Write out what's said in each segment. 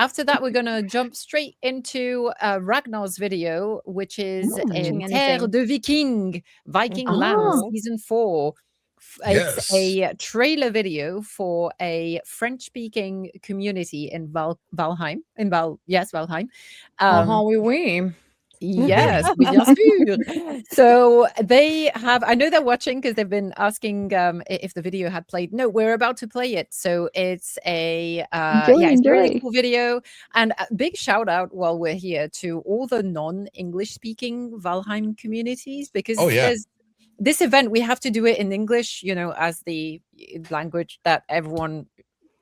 after that, we're going to jump straight into Ragnar's video, which is Terre de Viking, Viking Lands, Season 4. It's a trailer video for a French-speaking community in Valheim. Valheim. Oui. Yes, oui, bien sûr. So they have, I know they're watching because they've been asking if the video had played. No, we're about to play it. So it's a it's a really cool video. And a big shout out while we're here to all the non-English speaking Valheim communities, because there's this event, we have to do it in English, as the language that everyone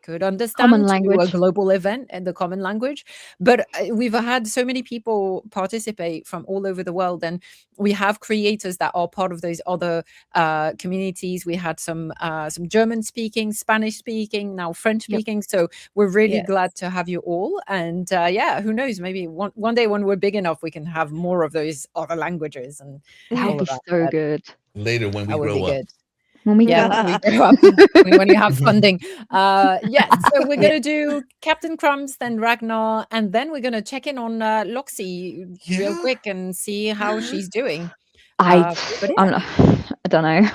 could understand, common language, a global event and the common language. But we've had so many people participate from all over the world, and we have creators that are part of those other communities. We had some German speaking, Spanish speaking, now French speaking. So we're really glad to have you all. And who knows, maybe one day when we're big enough, we can have more of those other languages. And that would be so good. Later when we grow up. When we grow up, when you have funding. So we're going to do Captain Crumbs, then Ragnar, and then we're going to check in on Loxy real quick and see how she's doing. I don't know.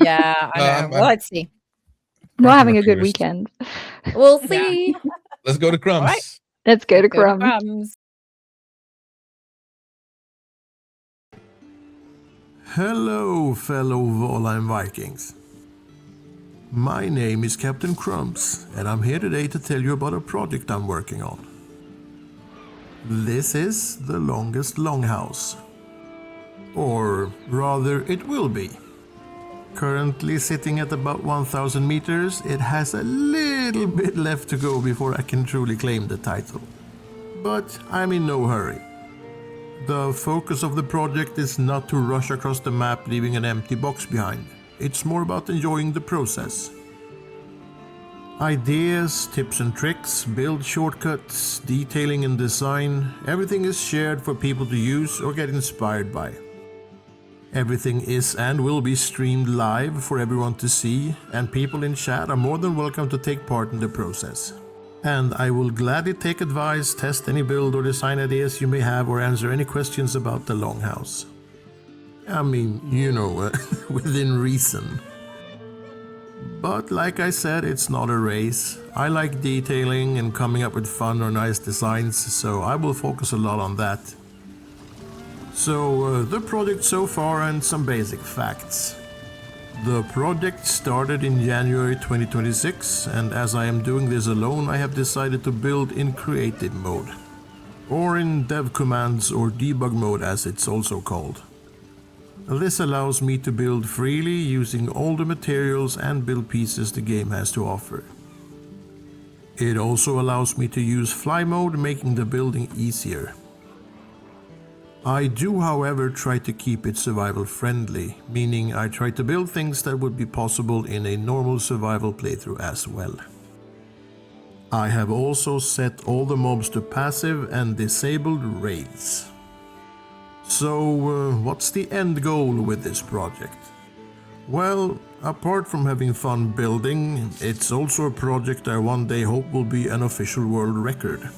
Yeah, I know. Well, let's see. We're having a good weekend. We'll see. Let's go to Crumbs. Right. Let's go to Crumbs. Hello, fellow Valheim Vikings. My name is Captain Crumbs, and I'm here today to tell you about a project I'm working on. This is the longest longhouse. Or rather, it will be. Currently sitting at about 1,000 meters, it has a little bit left to go before I can truly claim the title. But I'm in no hurry. The focus of the project is not to rush across the map leaving an empty box behind. It's more about enjoying the process. Ideas, tips and tricks, build shortcuts, detailing and design, everything is shared for people to use or get inspired by. Everything is and will be streamed live for everyone to see, and people in chat are more than welcome to take part in the process. And I will gladly take advice, test any build or design ideas you may have, or answer any questions about the Longhouse. I mean, within reason. But like I said, it's not a race. I like detailing and coming up with fun or nice designs, so I will focus a lot on that. So, the project so far and some basic facts. The project started in January 2026, and as I am doing this alone, I have decided to build in creative mode. Or in dev commands or debug mode as it's also called. This allows me to build freely using all the materials and build pieces the game has to offer. It also allows me to use fly mode, making the building easier. I do, however, try to keep it survival friendly, meaning I try to build things that would be possible in a normal survival playthrough as well. I have also set all the mobs to passive and disabled raids. So, what's the end goal with this project? Well, apart from having fun building, it's also a project I one day hope will be an official world record.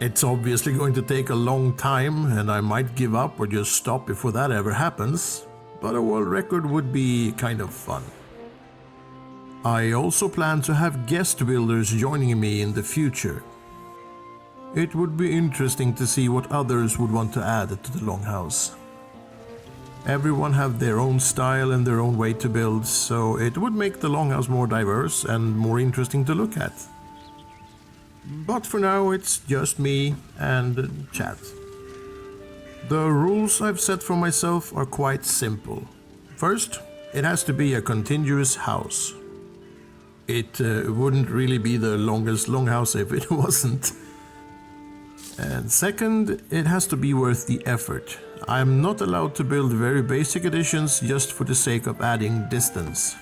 It's obviously going to take a long time, and I might give up or just stop before that ever happens, but a world record would be kind of fun. I also plan to have guest builders joining me in the future. It would be interesting to see what others would want to add to the Longhouse. Everyone have their own style and their own way to build, so it would make the Longhouse more diverse and more interesting to look at. But for now, it's just me and chat. The rules I've set for myself are quite simple. First, it has to be a continuous house. It wouldn't really be the longest longhouse if it wasn't. And second, it has to be worth the effort. I'm not allowed to build very basic additions just for the sake of adding distance.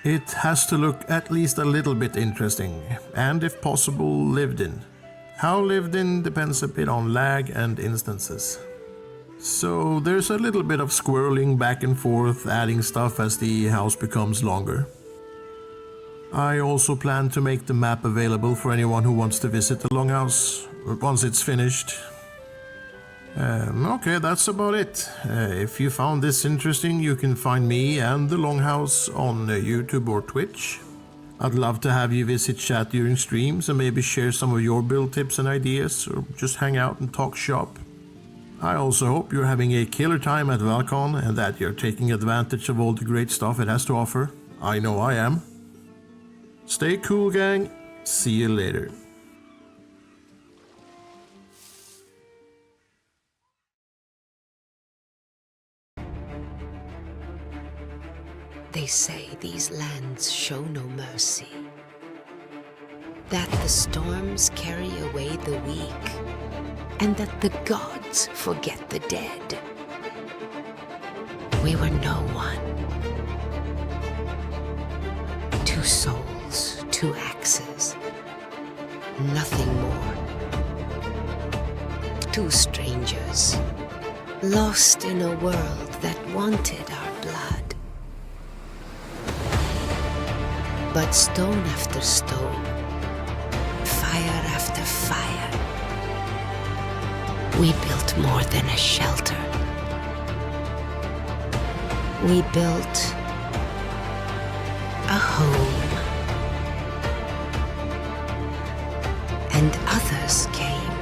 It has to look at least a little bit interesting, and if possible, lived in. How lived in depends a bit on lag and instances. So there's a little bit of squirreling back and forth, adding stuff as the house becomes longer. I also plan to make the map available for anyone who wants to visit the Longhouse once it's finished. Okay, that's about it. If you found this interesting, you can find me and the Longhouse on YouTube or Twitch. I'd love to have you visit chat during streams and maybe share some of your build tips and ideas, or just hang out and talk shop. I also hope you're having a killer time at Val-Con and that you're taking advantage of all the great stuff it has to offer. I know I am. Stay cool, gang. See you later. They say these lands show no mercy, that the storms carry away the weak, and that the gods forget the dead. We were no one. 2 souls, 2 axes, nothing more. 2 strangers, lost in a world that wanted our blood. But stone after stone, fire after fire, we built more than a shelter. We built a home. And others came.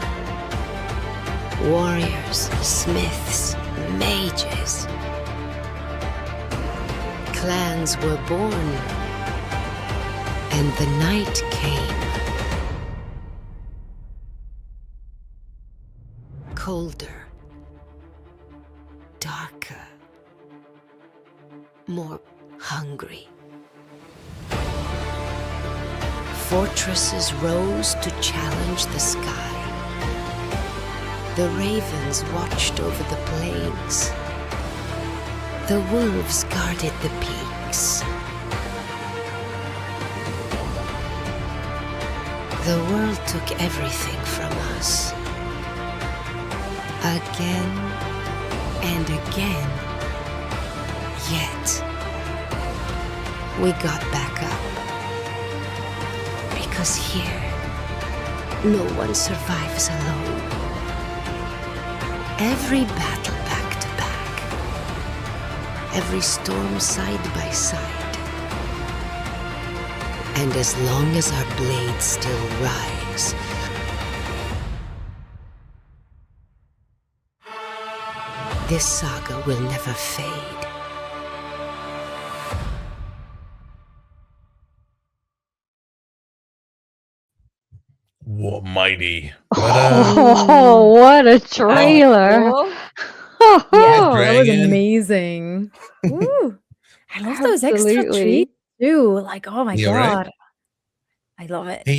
Warriors, smiths, mages. Clans were born. And the night came. Colder, darker, more hungry. Fortresses rose to challenge the sky. The ravens watched over the plains. The wolves guarded the peaks. The world took everything from us. Again and again. Yet, we got back up. Because here, no one survives alone. Every battle back to back. Every storm side by side. And as long as our blades still rise, this saga will never fade. What mighty. Oh, what a trailer. Oh, yeah, that was amazing. Woo. I love those extra treats too. Like, oh my God. Right? I love it. Hey,